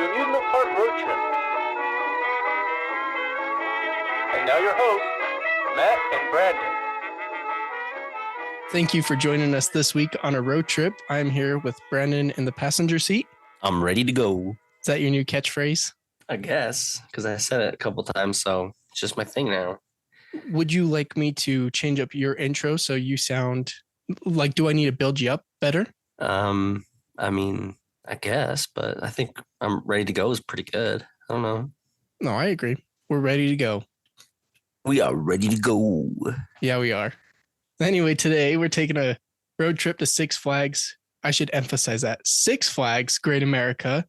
Amusement Park Road Trip. And now your hosts, Matt and Brandon. Thank you for joining us this week on a road trip. I'm here with Brandon in the passenger seat. I'm ready to go. Is that your new catchphrase? I guess, because I said it a couple times, so it's just my thing now. Would you like me to change up your intro so you sound like, do I need to build you up better? I mean, I guess, but I think I'm ready to go is pretty good. I don't know. No, I agree. We're ready to go. We are ready to go. Yeah, we are. Anyway, today we're taking a road trip to Six Flags. I should emphasize that. Six Flags Great America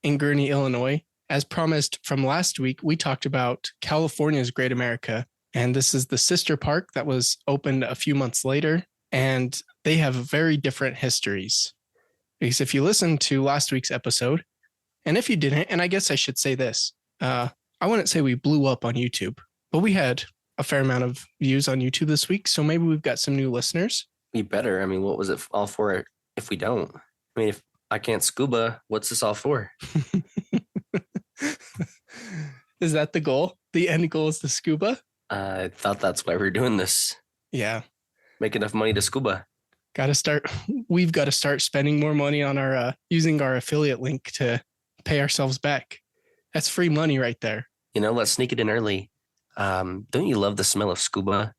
in Gurnee, Illinois. As promised from last week, we talked about California's Great America. And this is the sister park that was opened a few months later. And they have very different histories. Because if you listened to last week's episode, and if you didn't, and I guess I should say this, I wouldn't say we blew up on YouTube, but we had a fair amount of views on YouTube this week. So maybe we've got some new listeners. We better. I mean, what was it all for if we don't? I mean, if I can't scuba, what's this all for? Is that the goal? The end goal is to scuba? I thought that's why we're doing this. Yeah. Make enough money to scuba. We've got to start spending more money on our, using our affiliate link to pay ourselves back. That's free money right there. You know, let's sneak it in early. Don't you love the smell of scuba?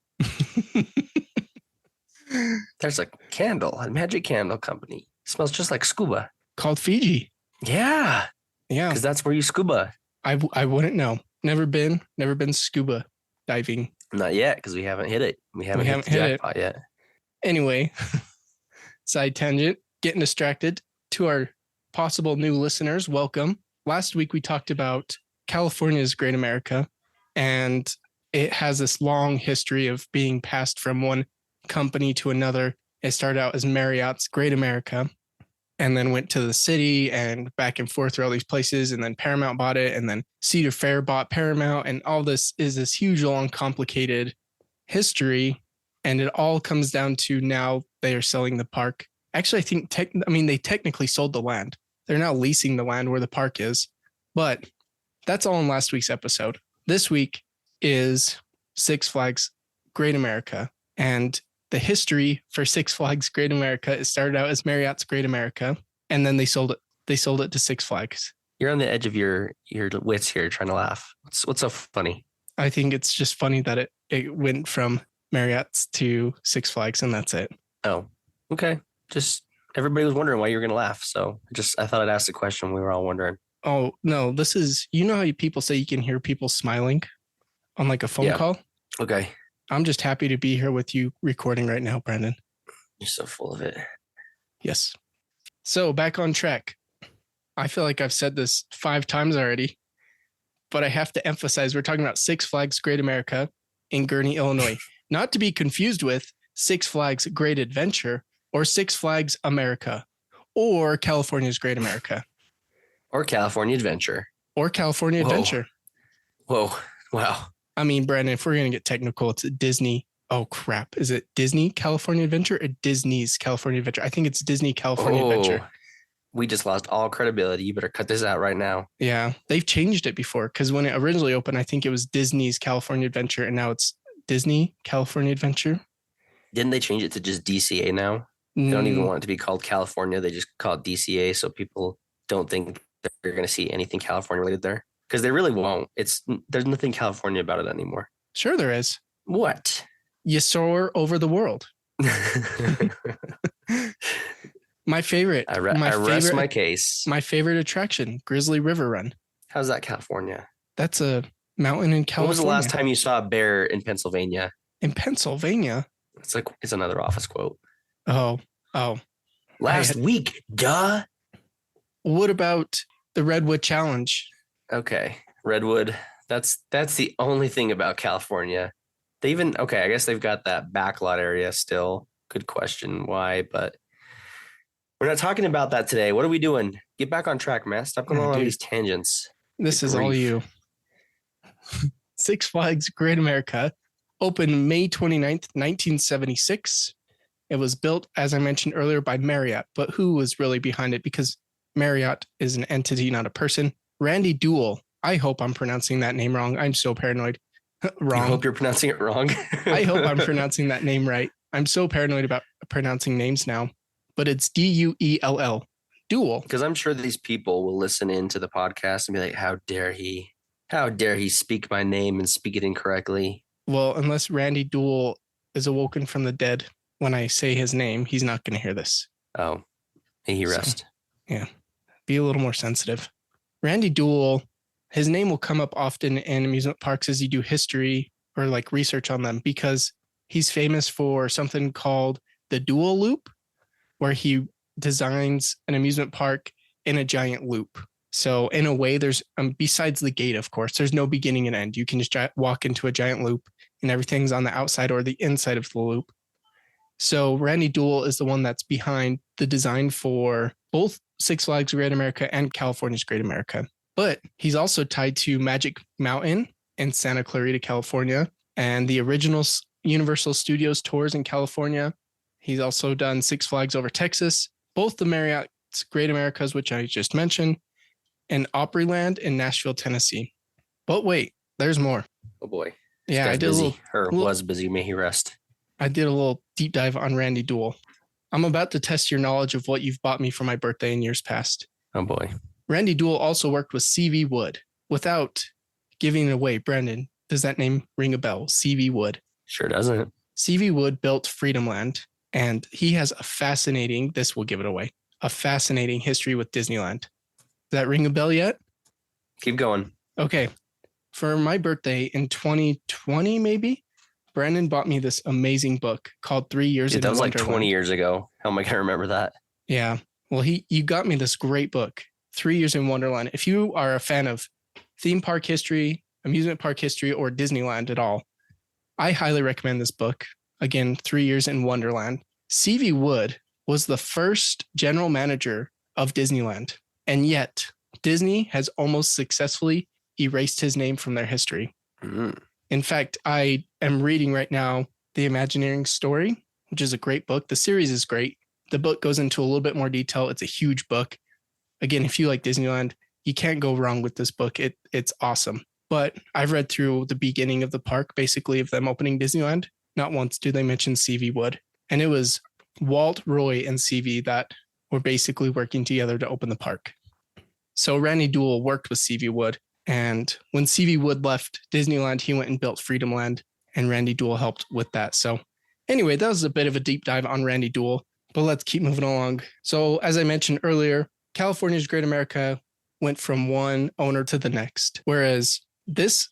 There's a candle, a magic candle company. It smells just like scuba. Called Fiji. Yeah. Yeah. Because that's where you scuba. I wouldn't know. Never been scuba diving. Not yet, because we haven't hit it. We haven't hit the jackpot yet. Anyway, side tangent, getting distracted. To our possible new listeners, welcome. Last week we talked about California's Great America, and it has this long history of being passed from one company to another. It started out as Marriott's Great America, and then went to the city and back and forth through all these places, and then Paramount bought it, and then Cedar Fair bought Paramount, and all this is this huge, long, complicated history. And it all comes down to now they are selling the park. Actually, I think, they technically sold the land. They're now leasing the land where the park is. But that's all in last week's episode. This week is Six Flags Great America. And the history for Six Flags Great America, it started out as Marriott's Great America. And then they sold it. They sold it to Six Flags. You're on the edge of your wits here trying to laugh. What's so funny? I think it's just funny that it went from Marriott's to Six Flags, and that's it. Oh, okay. Just everybody was wondering why you were going to laugh. So I thought I'd ask the question. We were all wondering. Oh, no, this is, you know how people say you can hear people smiling on like a phone call? Okay. I'm just happy to be here with you recording right now, Brandon. You're so full of it. Yes. So back on track. I feel like I've said this 5 times already, but I have to emphasize we're talking about Six Flags Great America in Gurnee, Illinois. Not to be confused with Six Flags Great Adventure or Six Flags America or California's Great America. Or California Adventure. Or California Adventure. Whoa. Wow. I mean, Brandon, if we're going to get technical, it's Disney. Oh, crap. Is it Disney California Adventure or Disney's California Adventure? I think it's Disney California Adventure. We just lost all credibility. You better cut this out right now. Yeah. They've changed it before because when it originally opened, I think it was Disney's California Adventure, and now it's Disney California Adventure. Didn't they change it to just DCA now? They don't even want it to be called California. They just call it DCA so people don't think that they're going to see anything California related there. Because they really won't. There's nothing California about it anymore. Sure there is. What? You soar over the world. My favorite. I rest my case. My favorite attraction, Grizzly River Run. How's that California? That's a mountain in California. When was the last time you saw a bear in Pennsylvania? In Pennsylvania? It's another Office quote. Oh. Last week, duh. What about the Redwood Challenge? Okay, Redwood. That's the only thing about California. I guess they've got that backlot area still. Good question why, but we're not talking about that today. What are we doing? Get back on track, man. Stop going on these tangents. This is all you. Six Flags Great America opened May 29th, 1976. It was built, as I mentioned earlier, by Marriott, but who was really behind it? Because Marriott is an entity, not a person. Randy Duell. I hope I'm pronouncing that name wrong. I'm so paranoid. Wrong. I hope you're pronouncing it wrong. I hope I'm pronouncing that name right. I'm so paranoid about pronouncing names now. But it's Duell. Duell. Because I'm sure these people will listen into the podcast and be like, how dare he? How dare he speak my name and speak it incorrectly? Well, unless Randy Duell is awoken from the dead when I say his name, he's not going to hear this. Oh, may he rest. So, yeah. Be a little more sensitive. Randy Duell, his name will come up often in amusement parks as you do history or like research on them because he's famous for something called the Duell Loop, where he designs an amusement park in a giant loop. So in a way, there's besides the gate, of course, there's no beginning and end. You can just walk into a giant loop and everything's on the outside or the inside of the loop. So Randy Duell is the one that's behind the design for both Six Flags Great America and California's Great America. But he's also tied to Magic Mountain in Santa Clarita, California, and the original Universal Studios tours in California. He's also done Six Flags Over Texas, both the Marriott's Great Americas, which I just mentioned, and Opryland in Nashville, Tennessee. But wait, there's more. Oh boy. Yeah, I did busy, was busy. May he rest. I did a little deep dive on Randy Duell. I'm about to test your knowledge of what you've bought me for my birthday in years past. Oh boy. Randy Duell also worked with C.V. Wood. Without giving it away, Brandon, does that name ring a bell? C.V. Wood. Sure doesn't. C.V. Wood built Freedomland, and he has a fascinating history with Disneyland. Does that ring a bell yet? Keep going. Okay. For my birthday in 2020, maybe, Brandon bought me this amazing book called 3 Years in That was Wonderland. like 20 years ago. How am I going to remember that? Yeah. Well, you got me this great book, 3 Years in Wonderland. If you are a fan of theme park history, amusement park history, or Disneyland at all, I highly recommend this book. Again, 3 Years in Wonderland. C.V. Wood was the first general manager of Disneyland, and yet Disney has almost successfully erased his name from their history. Mm. In fact, I am reading right now The Imagineering Story, which is a great book. The series is great. The book goes into a little bit more detail. It's a huge book. Again, if you like Disneyland, you can't go wrong with this book. It's awesome. But I've read through the beginning of the park, basically, of them opening Disneyland. Not once do they mention C.V. Wood. And it was Walt, Roy, and C.V. that were basically working together to open the park. So Randy Duell worked with C.V. Wood. And when C.V. Wood left Disneyland, he went and built Freedomland, and Randy Duell helped with that. So anyway, that was a bit of a deep dive on Randy Duell, but let's keep moving along. So as I mentioned earlier, California's Great America went from one owner to the next, whereas this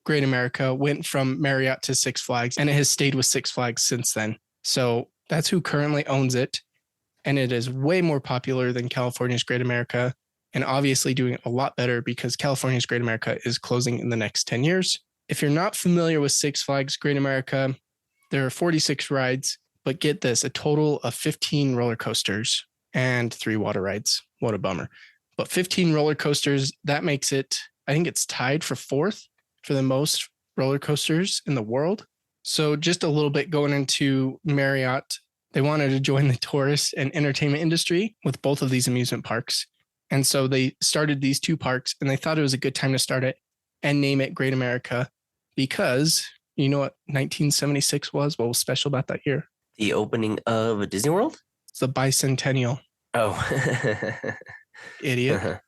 Great America went from Marriott to Six Flags, and it has stayed with Six Flags since then. So that's who currently owns it, and it is way more popular than California's Great America, and obviously doing a lot better because California's Great America is closing in the next 10 years. If you're not familiar with Six Flags Great America, there are 46 rides, but get this, a total of 15 roller coasters and 3 water rides. What a bummer. But 15 roller coasters, that makes it, I think it's tied for 4th for the most roller coasters in the world. So just a little bit going into Marriott, they wanted to join the tourist and entertainment industry with both of these amusement parks. And so they started these 2 parks, and they thought it was a good time to start it and name it Great America because you know what 1976 was? What was special about that year? The opening of a Disney World? It's the bicentennial. Oh. Idiot. Uh-huh.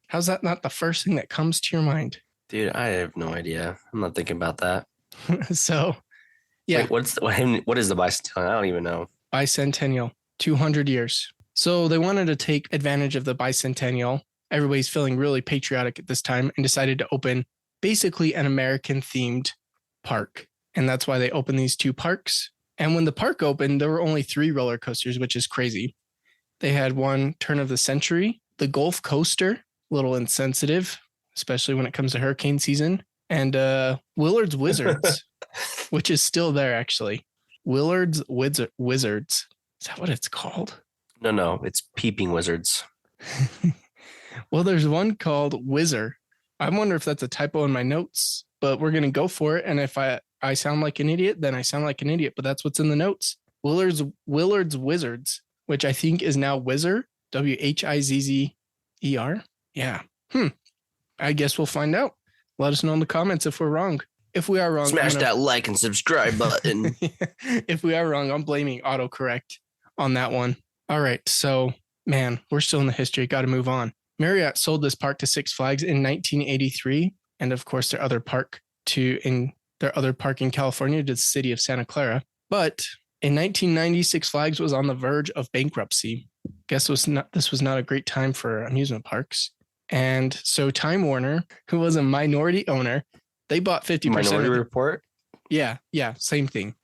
How's that not the first thing that comes to your mind? Dude, I have no idea. I'm not thinking about that. So, yeah. Wait, what is the bicentennial? I don't even know. Bicentennial, 200 years. So they wanted to take advantage of the bicentennial. Everybody's feeling really patriotic at this time and decided to open basically an American-themed park. And that's why they opened these 2 parks. And when the park opened, there were only 3 roller coasters, which is crazy. They had one turn of the century, the Gulf Coaster, a little insensitive, especially when it comes to hurricane season, and Willard's Wizards, which is still there, actually. Willard's Wizards. Is that what it's called? No, it's Peeping Wizards. Well, there's one called Whizzer. I wonder if that's a typo in my notes, but we're going to go for it. And if I sound like an idiot, then I sound like an idiot, but that's what's in the notes. Willard's Wizards, which I think is now Whizzer, Wizz, ER? Yeah. I guess we'll find out. Let us know in the comments if we're wrong. If we are wrong, Smash that like and subscribe button. If we are wrong, I'm blaming autocorrect on that one. All right. So, man, we're still in the history. Got to move on. Marriott sold this park to Six Flags in 1983. And of course, their other park in California to the city of Santa Clara. But in 1990, Six Flags was on the verge of bankruptcy. Guess this was not a great time for amusement parks. And so Time Warner, who was a minority owner, they bought 50%. Minority Report? Yeah, same thing.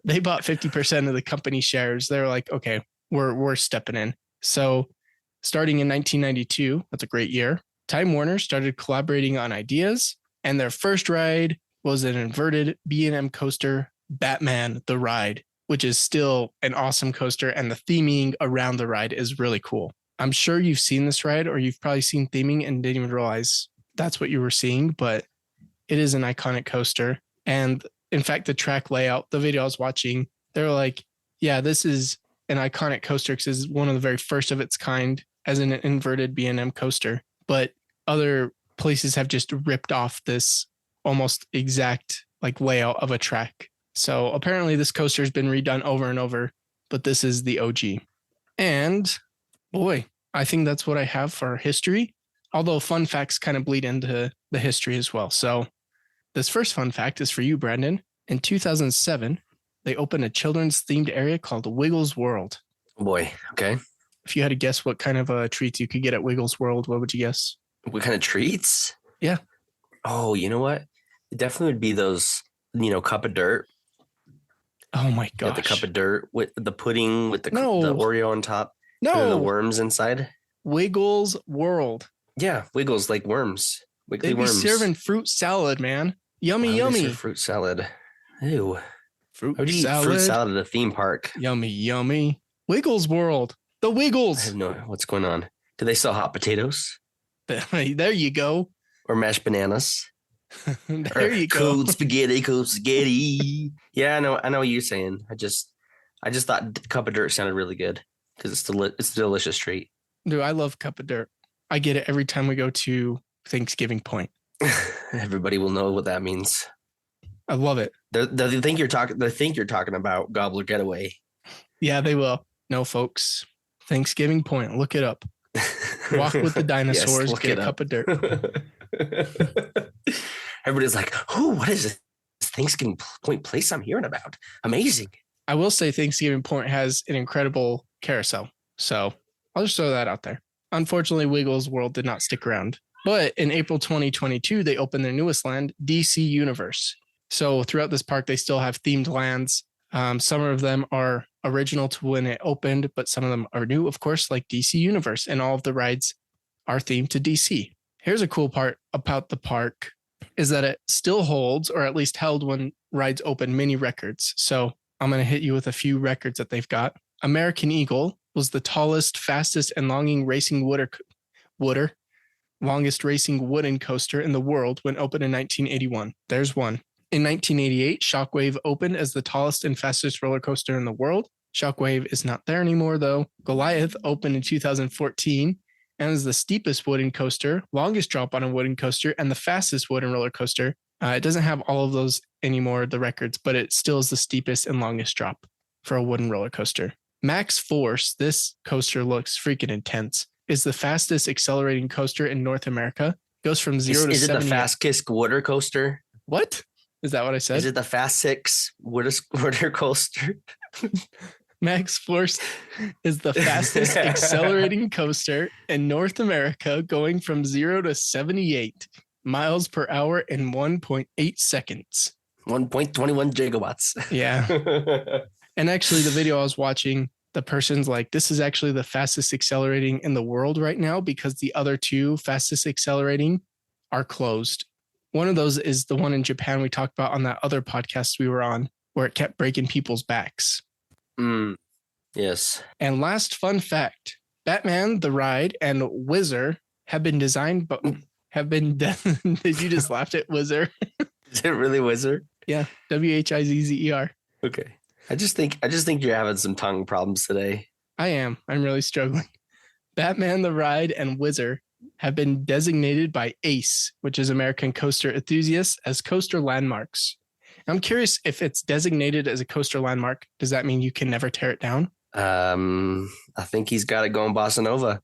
They bought 50% of the company shares. They were like, okay, we're stepping in. So starting in 1992, that's a great year, Time Warner started collaborating on ideas, and their first ride was an inverted B&M coaster, Batman the Ride, which is still an awesome coaster, and the theming around the ride is really cool. I'm sure you've seen this ride, or you've probably seen theming and didn't even realize that's what you were seeing, but it is an iconic coaster. And in fact, the track layout, the video I was watching, they were like, yeah, this is an iconic coaster because it's one of the very first of its kind as an inverted B&M coaster. But other places have just ripped off this almost exact like layout of a track. So apparently this coaster has been redone over and over, but this is the OG. And boy, I think that's what I have for history. Although fun facts kind of bleed into the history as well. So this first fun fact is for you, Brandon. In 2007, they opened a children's themed area called Wiggles World. Oh boy. Okay. If you had to guess what kind of treats you could get at Wiggles World, what would you guess? What kind of treats? Yeah. Oh, you know what? It definitely would be those, cup of dirt. Oh my gosh. You got the cup of dirt with the pudding with the Oreo on top. No. And the worms inside. Wiggles World. Yeah, Wiggles like worms. Wiggly They'd be worms. serving fruit salad, man. Yummy, yummy. Fruit salad. Ew. Fruit How would you salad. eat fruit salad at a theme park? Yummy, yummy. Wiggles World. The I Wiggles. have no what's going on. Do they sell hot potatoes? There you go. Or mashed bananas? There you go. Cold spaghetti. Yeah, I know what you're saying. I just thought cup of dirt sounded really good because it's a delicious treat. Dude, I love cup of dirt. I get it every time we go to Thanksgiving Point. Everybody will know what that means. I love it. They think you're talking about Gobbler Getaway. Yeah, they will. No, folks. Thanksgiving Point. Look it up. Walk with the dinosaurs. Yes, get a cup of dirt. Everybody's like, "Oh, what is this Thanksgiving Point place I'm hearing about? Amazing." I will say Thanksgiving Point has an incredible carousel. So I'll just throw that out there. Unfortunately, Wiggles World did not stick around. But in April 2022, they opened their newest land, DC Universe. So throughout this park, they still have themed lands. Some of them are original to when it opened, but some of them are new, of course, like DC Universe. And all of the rides are themed to DC. Here's a cool part about the park is that it still holds, or at least held when rides open, many records. So I'm going to hit you with a few records that they've got. American Eagle was the tallest, fastest, and longest racing wooden coaster in the world when opened in 1981. There's one. In 1988, Shockwave opened as the tallest and fastest roller coaster in the world. Shockwave is not there anymore, though. Goliath opened in 2014 and is the steepest wooden coaster, longest drop on a wooden coaster, and the fastest wooden roller coaster. It doesn't have all of those anymore, the records, but it still is the steepest and longest drop for a wooden roller coaster. Max Force, this coaster looks freaking intense, is the fastest accelerating coaster in North America. Goes from 0 to 70. Is it the fastest water coaster? What? Is that what I said? Is it the Fast Six water coaster? Max Force is the fastest accelerating coaster in North America, going from 0 to 78 miles per hour in 1.8 seconds. 1.21 gigawatts. Yeah. And actually, the video I was watching, the person's like, this is actually the fastest accelerating in the world right now because the other two fastest accelerating are closed. One of those is the one in Japan we talked about on that other podcast we were on, where it kept breaking people's backs. Yes. And last fun fact, Batman, the Ride, and Whizzer have been designed, but have been done. Did you just laugh at Whizzer? Is it really Whizzer? Yeah. Whizzer. Okay. I just think you're having some tongue problems today. I am. I'm really struggling. Batman the Ride and Whizzer have been designated by ACE, which is American Coaster Enthusiasts, as coaster landmarks. I'm curious if it's designated as a coaster landmark. Does that mean you can never tear it down? I think he's got it going Bossa Nova.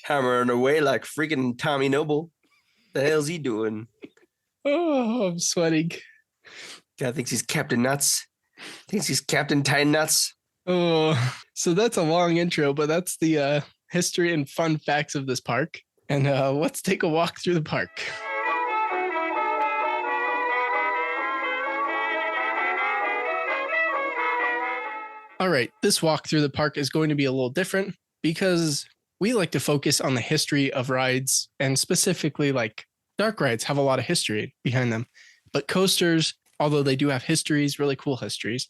Hammering away like freaking Tommy Noble. The hell's he doing? Oh, I'm sweating. Guy thinks he's Captain Nuts. Thinks he's Captain Tie Nuts. Oh, so that's a long intro, but that's the history and fun facts of this park. And let's take a walk through the park. All right, this walk through the park is going to be a little different because we like to focus on the history of rides, and specifically like dark rides have a lot of history behind them. But coasters, although they do have histories, really cool histories,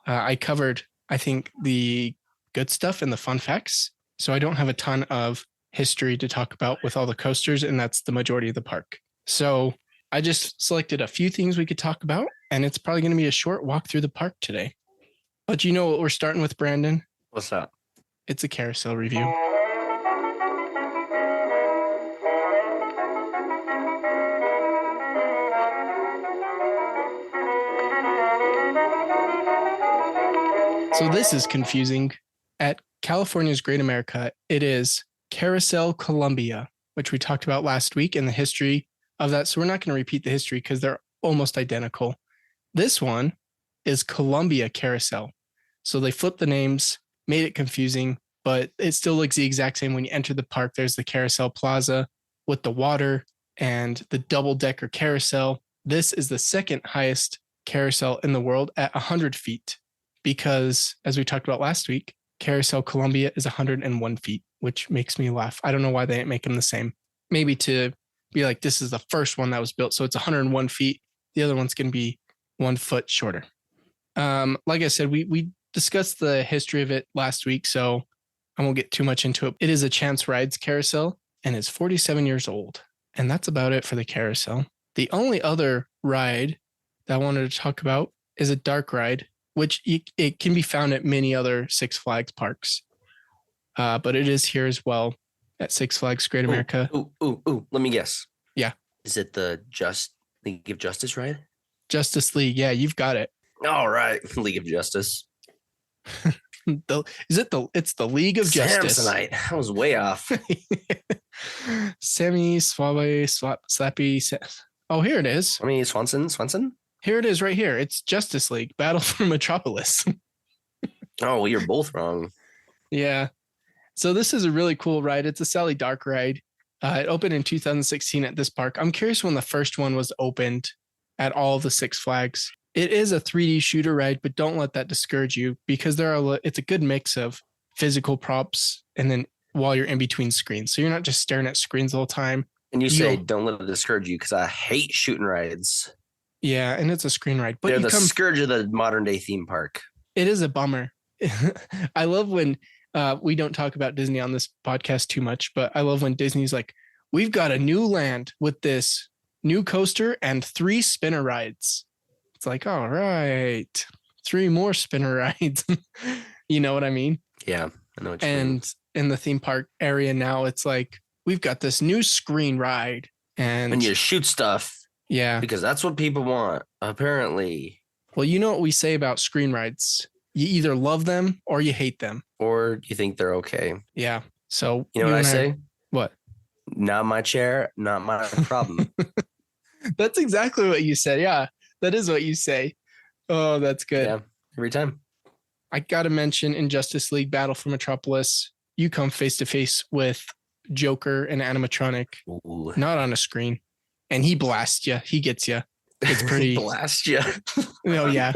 I covered, I think, the good stuff and the fun facts. So I don't have a ton of history to talk about with all the coasters, and that's the majority of the park. So I just selected a few things we could talk about, and it's probably going to be a short walk through the park today. But you know what we're starting with, Brandon? What's up? It's a carousel review. So this is confusing. At California's Great America, it is Carousel Columbia, which we talked about last week in the history of that. So we're not going to repeat the history because they're almost identical. This one is Columbia Carousel. So they flipped the names, made it confusing, but it still looks the exact same. When you enter the park, there's the Carousel Plaza with the water and the double-decker carousel. This is the second highest carousel in the world at 100 feet because, as we talked about last week, Carousel Columbia is 101 feet, which makes me laugh. I don't know why they didn't make them the same. Maybe to be like, this is the first one that was built, so it's 101 feet. The other one's going to be 1 foot shorter. Like I said, we discussed the history of it last week, so I won't get too much into it. It is a Chance Rides carousel and is 47 years old. And that's about it for the carousel. The only other ride that I wanted to talk about is a dark ride, which it can be found at many other Six Flags parks. But it is here as well at Six Flags Great America. Ooh. Let me guess. Yeah. Is it the League of Justice ride? Justice League. Yeah, you've got it. All right. League of Justice. It's the League of Justice. Samsonite. I was way off. Sammy, Slappy. Oh, here it is. I mean, Swanson? Here it is right here. It's Justice League, Battle for Metropolis. Oh, well, you're both wrong. Yeah. So this is a really cool ride. It's a Sally Dark ride. It opened in 2016 at this park. I'm curious when the first one was opened at all the Six Flags. It is a 3D shooter ride, but don't let that discourage you because it's a good mix of physical props and then while you're in between screens. So you're not just staring at screens the whole time. And you say, don't let it discourage you because I hate shooting rides. Yeah, and it's a screen ride. But they're the scourge of the modern day theme park. It is a bummer. I love when we don't talk about Disney on this podcast too much, but I love when Disney's like, we've got a new land with this new coaster and 3 spinner rides. It's like, all right, 3 more spinner rides. You know what I mean? Yeah, I know what you mean. And in the theme park area now, it's like, we've got this new screen ride. And you shoot stuff. Yeah. Because that's what people want, apparently. Well, you know what we say about screen rides. You either love them or you hate them. Or you think they're okay. Yeah. So you know what I say? What? Not my chair, not my problem. That's exactly what you said. Yeah. That is what you say. Oh, that's good. Yeah, every time. I got to mention in Justice League Battle for Metropolis, you come face to face with Joker and animatronic, Ooh. Not on a screen. And he blasts you. He gets you. It's pretty. Blast you. Oh, yeah.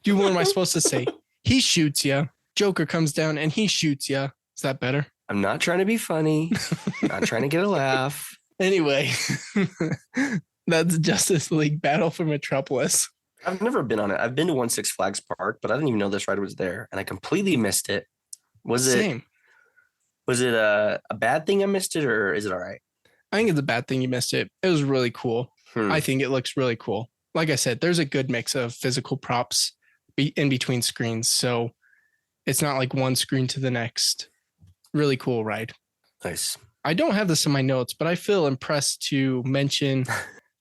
Dude, what am I supposed to say? He shoots you. Joker comes down and he shoots you. Is that better? I'm not trying to be funny. Not trying to get a laugh. Anyway, that's Justice League Battle for Metropolis. I've never been on it. I've been to one Six Flags park, but I didn't even know this ride was there, and I completely missed it. Was it a bad thing I missed it, or is it all right? I think it's a bad thing you missed it. It was really cool. I think it looks really cool. Like I said, there's a good mix of physical props in between screens. So It's not like one screen to the next. Really cool ride. Nice. I don't have this in my notes, but I feel impressed to mention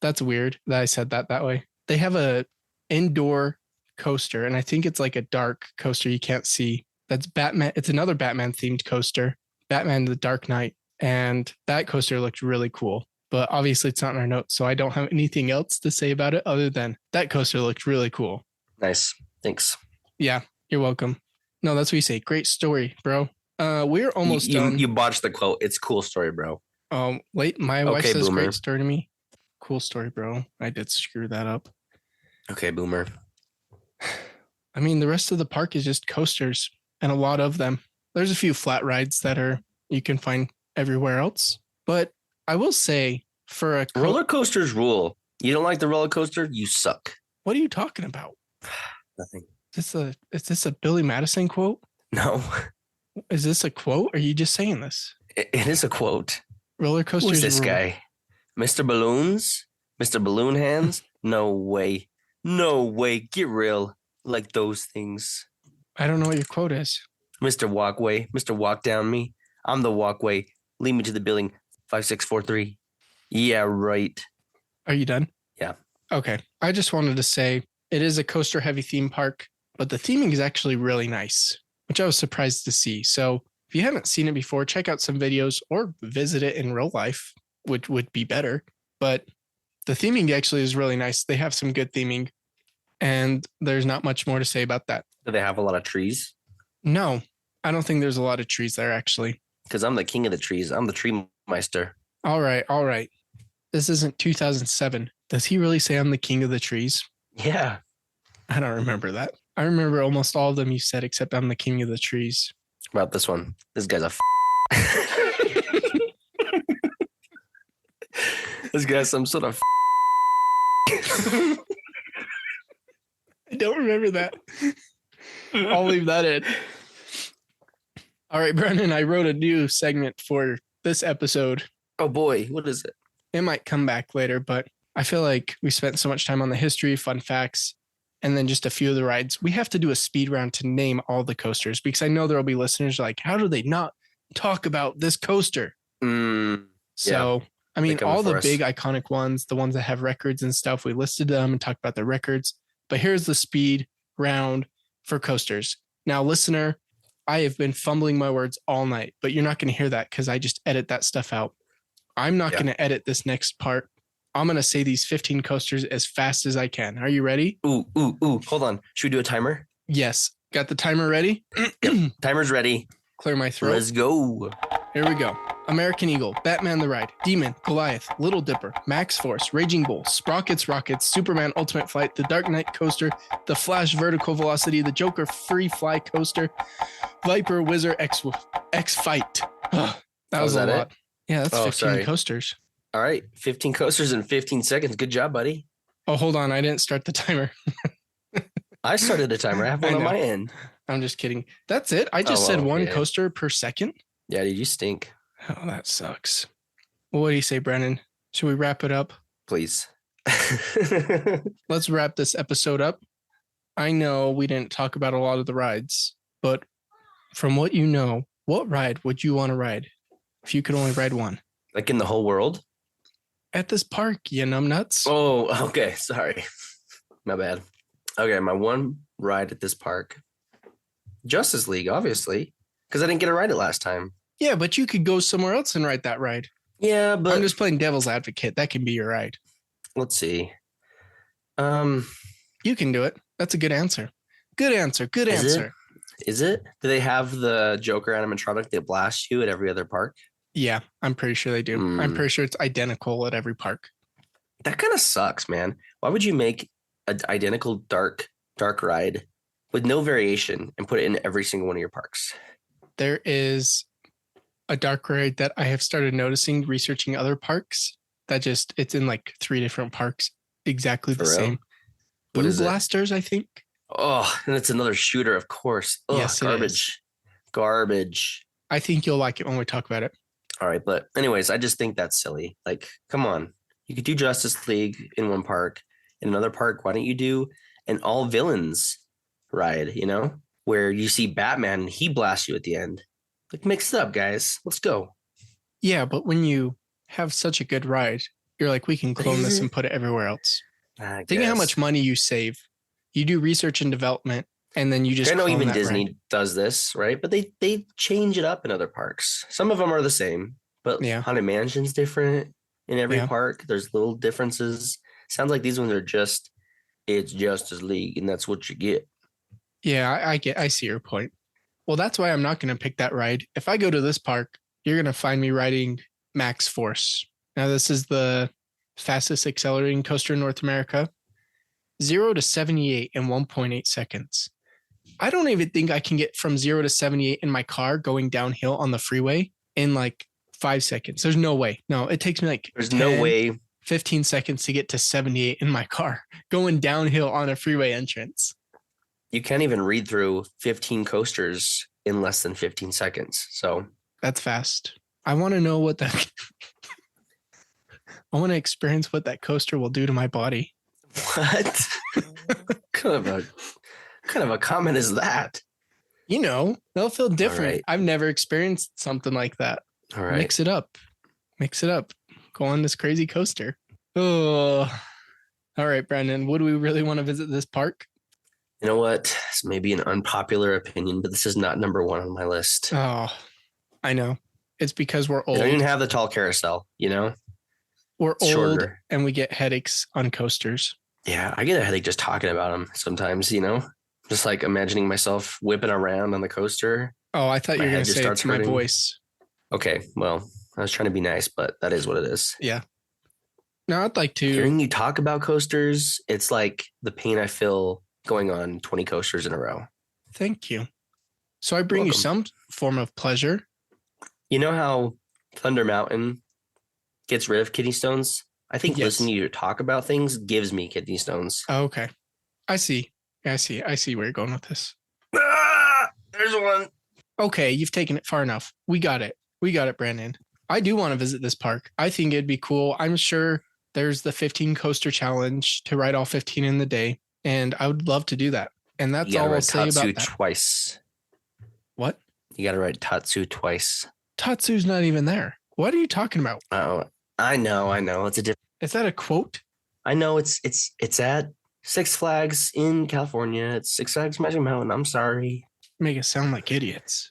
that's weird that I said that way. They have a indoor coaster, and I think it's like a dark coaster you can't see. That's Batman. It's another Batman themed coaster, Batman the Dark Knight. And that coaster looked really cool. But obviously it's not in our notes, so I don't have anything else to say about it other than that coaster looked really cool. Nice. Thanks. Yeah, you're welcome. No, that's what you say. Great story, bro. We're almost done. You botched the quote. It's a cool story, bro. Wait, my wife says boomer. great story to me. Cool story, bro. I did screw that up. Okay, boomer. I mean, the rest of the park is just coasters, and a lot of them. There's a few flat rides that are you can find everywhere else. But I will say, for a roller coasters rule. You don't like the roller coaster? You suck. What are you talking about? Nothing. Is this a Billy Madison quote? No. Is this a quote? Or are you just saying this? It is a quote. Roller coasters. Who's this guy? Mr. Balloons? Mr. Balloon Hands? No way. No way. Get real. Like those things. I don't know what your quote is. Mr. Walkway. Mr. Walk Down Me. I'm the walkway. Lead me to the building. 5643. Yeah, right. Are you done? Yeah. Okay. I just wanted to say it is a coaster heavy theme park, but the theming is actually really nice, which I was surprised to see. So if you haven't seen it before, check out some videos or visit it in real life, which would be better. But the theming actually is really nice. They have some good theming, and there's not much more to say about that. Do they have a lot of trees? No, I don't think there's a lot of trees there, actually. Because I'm the king of the trees. I'm the tree meister. All right. This isn't 2007. Does he really say I'm the king of the trees? Yeah. I don't remember that. I remember almost all of them you said, except I'm the king of the trees. About this one. This guy's a This guy's some sort of I don't remember that. I'll leave that in. All right, Brennan, I wrote a new segment for this episode. Oh boy, what is it? It might come back later, but I feel like we spent so much time on the history, fun facts, and then just a few of the rides. We have to do a speed round to name all the coasters because I know there will be listeners like, how do they not talk about this coaster? So, I mean, all the big iconic ones, the ones that have records and stuff, we listed them and talked about their records. But here's the speed round for coasters. Now, listener, I have been fumbling my words all night, but you're not going to hear that because I just edit that stuff out. I'm not going to edit this next part. I'm going to say these 15 coasters as fast as I can. Are you ready? Ooh. Hold on. Should we do a timer? Yes. Got the timer ready? Timer's ready. Clear my throat. Let's go. Here we go. American Eagle, Batman the Ride, Demon, Goliath, Little Dipper, Max Force, Raging Bull, Sprockets Rockets, Superman Ultimate Flight, The Dark Knight Coaster, The Flash Vertical Velocity, The Joker Free Fly Coaster, Viper Wizard X Fight. That was a lot. Yeah, that's 15 coasters. All right. 15 coasters in 15 seconds. Good job, buddy. Oh, hold on. I didn't start the timer. I started a timer. I have one on my end. I'm just kidding. That's it. I just said one coaster per second. Yeah, dude, you stink. Oh, that sucks. Well, what do you say, Brennan? Should we wrap it up? Please. Let's wrap this episode up. I know we didn't talk about a lot of the rides, but from what you know, what ride would you want to ride if you could only ride one? Like in the whole world? At this park, you numbnuts. Oh, okay. Sorry. My bad. Okay, my one ride at this park. Justice League, obviously, because I didn't get to ride it last time. Yeah, but you could go somewhere else and ride that ride. Yeah, but I'm just playing devil's advocate. That can be your ride. Let's see. You can do it. That's a good answer. Good answer. Is it? Do they have the Joker animatronic that blasts you at every other park? Yeah, I'm pretty sure they do. I'm pretty sure it's identical at every park. That kind of sucks, man. Why would you make an identical dark ride with no variation and put it in every single one of your parks? There is a dark ride that I have started noticing researching other parks that it's in like 3 different parks, exactly the same. Blue Blasters, I think. Oh, and it's another shooter, of course. Oh, yes, garbage. I think you'll like it when we talk about it. All right, but anyways, I just think that's silly. Like, come on. You could do Justice League in one park. In another park, why don't you do an all villains ride, you know? where you see Batman and he blasts you at the end. Like, mix it up, guys. Let's go. Yeah, but when you have such a good ride, you're like, we can clone this and put it everywhere else. Think of how much money you save. You do research and development, and then you just. I know even that Disney ride. does this, right? But they change it up in other parks. Some of them are the same, but Yeah. Haunted Mansion's different in every Yeah. park. There's little differences. Sounds like these ones are just, it's Justice League, and that's what you get. Yeah, I see your point. Well, that's why I'm not going to pick that ride. If I go to this park, you're going to find me riding Max Force. Now, this is the fastest accelerating coaster in North America. 0 to 78 in 1.8 seconds. I don't even think I can get from 0 to 78 in my car going downhill on the freeway in like 5 seconds. There's no way. No, it takes me like There's no way. 15 seconds to get to 78 in my car going downhill on a freeway entrance. You can't even read through 15 coasters in less than 15 seconds. So that's fast. I want to know what that I want to experience what that coaster will do to my body. what kind of a comment is that? You know, they'll feel different. Right. I've never experienced something like that. All right. Mix it up. Go on this crazy coaster. Oh, all right, Brandon. Would we really want to visit this park? You know what? This may be an unpopular opinion, but this is not number one on my list. Oh, I know. It's because we're old. They don't even have the tall carousel, you know? We're It's old shorter. and we get headaches on coasters. Yeah, I get a headache just talking about them sometimes, you know? Just like imagining myself whipping around on the coaster. Oh, I thought you My were going head to just say starts it's my hurting. voice. Okay, well, I was trying to be nice, but that is what it is. Yeah. No, I'd like to. Hearing you talk about coasters, it's like the pain I feel going on 20 coasters in a row. Thank you. So I bring you some form of pleasure. You know how Thunder Mountain gets rid of kidney stones? I think Yes. listening to you talk about things gives me kidney stones. Oh, okay. I see. I see where you're going with this. Ah, there's one. Okay, you've taken it far enough. We got it, Brandon. I do want to visit this park. I think it'd be cool. I'm sure there's the 15 coaster challenge to ride all 15 in the day, and I would love to do that. And that's You gotta all I'll ride say Tatsu about that. twice. What? You gotta ride Tatsu twice. Tatsu's not even there. What are you talking about? Oh, I know. It's a different. Is that a quote? I know it's at Six Flags in California. It's Six Flags Magic Mountain. I'm sorry. Make us sound like idiots.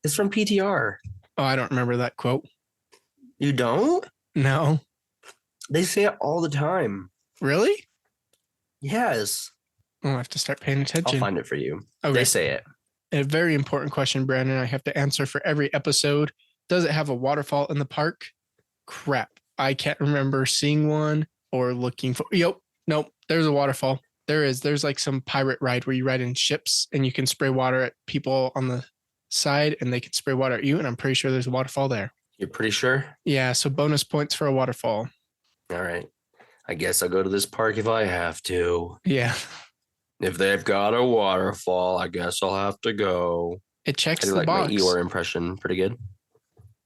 It's from PTR. Oh, I don't remember that quote. You don't? No. They say it all the time. Really? Yes. I'll have to start paying I'll attention. find it for you. Okay. They say it. A very important question, Brandon. I have to answer for every episode. Does it have a waterfall in the park? Crap. I can't remember seeing one or looking for. Nope. There's a waterfall. There is. There's like some pirate ride where you ride in ships and you can spray water at people on the side and they can spray water at you. And I'm pretty sure there's a waterfall there. You're pretty sure? Yeah. So bonus points for a waterfall. All right. I guess I'll go to this park if I have to. Yeah. If they've got a waterfall, I guess I'll have to go. It checks I do the like box. my Eeyore impression. Pretty good.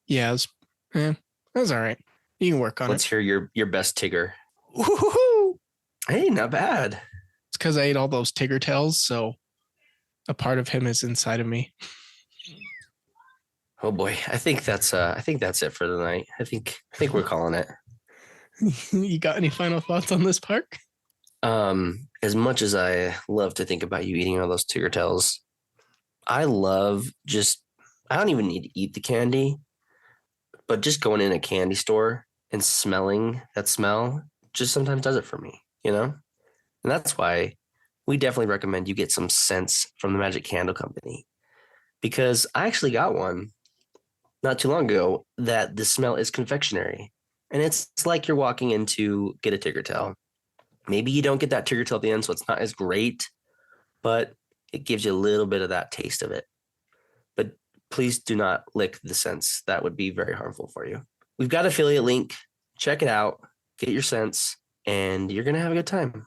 Yeah. That was all right. You can work on Let's hear your best Tigger. it. Woo-hoo-hoo. Hey, not bad. It's because I ate all those Tigger tails. So a part of him is inside of me. Oh boy, I think that's it for the night. I think we're calling it. You got any final thoughts on this park? As much as I love to think about you eating all those Tigger tails, I don't even need to eat the candy, but just going in a candy store and smelling that smell just sometimes does it for me, you know? And that's why we definitely recommend you get some scents from the Magic Candle Company, because I actually got one not too long ago that the smell is confectionery. And it's like you're walking in to get a Tigger tail. Maybe you don't get that Tigger tail at the end, so it's not as great, but it gives you a little bit of that taste of it. But please do not lick the scents. That would be very harmful for you. We've got an affiliate link. Check it out. Get your scents, and you're going to have a good time.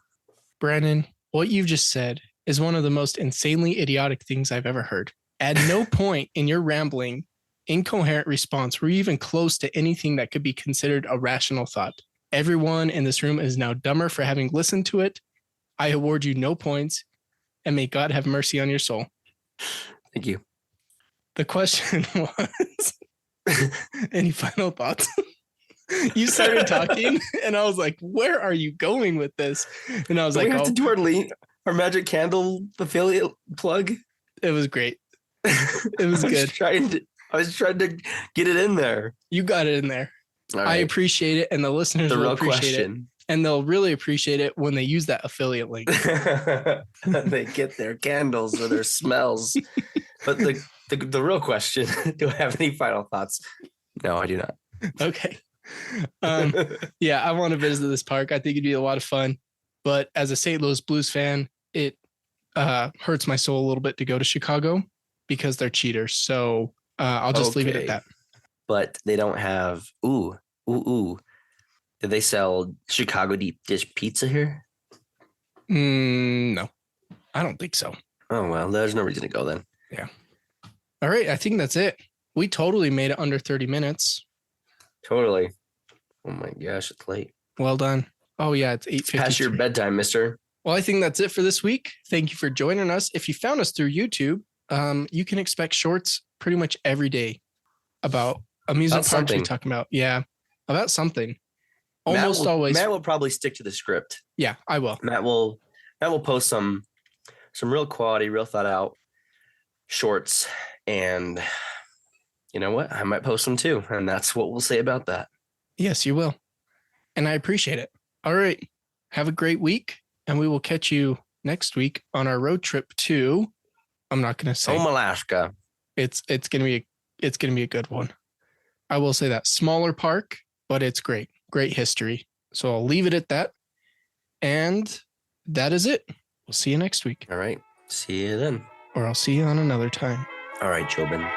Brandon, what you've just said is one of the most insanely idiotic things I've ever heard. At no point in your rambling, incoherent response were you even close to anything that could be considered a rational thought. Everyone in this room is now dumber for having listened to it. I award you no points, and may God have mercy on your soul. Thank you. The question was, any final thoughts? You started talking, and I was like, "Where are you going with this?" And I was Do like, we have "Oh, to do our magic candle affiliate plug. it was great. It was good. I was trying to get it in there. You got it in there. All I right. appreciate it, and the listeners The will real appreciate it, question. and they'll really appreciate it when they use that affiliate link." They get their candles or their smells. But the real question, do I have any final thoughts? No, I do not. Okay. Yeah, I want to visit this park. I think it'd be a lot of fun. But as a St. Louis Blues fan, it hurts my soul a little bit to go to Chicago because they're cheaters. So I'll just leave it at Okay. that. But they don't have ooh. Do they sell Chicago deep dish pizza here? No, I don't think so. Oh well, there's no reason to go then. All right, I think that's it. We totally made it under 30 minutes. Totally. Oh my gosh, it's late. Well done. Oh yeah, it's 8:53. Past your bedtime, mister. Well, I think that's it for this week. Thank you for joining us. If you found us through YouTube, you can expect shorts pretty much every day about amusement About parks we something. talk about. Yeah, about something. Almost always. Matt will probably stick to the script. Yeah, I will. Matt will post some real quality, real thought out shorts, and you know what? I might post them too, and that's what we'll say about that. Yes, you will. And I appreciate it. All right. Have a great week, and we will catch you next week on our road trip to, I'm not going to say. Home Alaska. It's going to be a good one. I will say that smaller park, but it's great. Great history. So I'll leave it at that. And that is it. We'll see you next week, All right. See you then. or I'll see you on another time. All right, Jobin.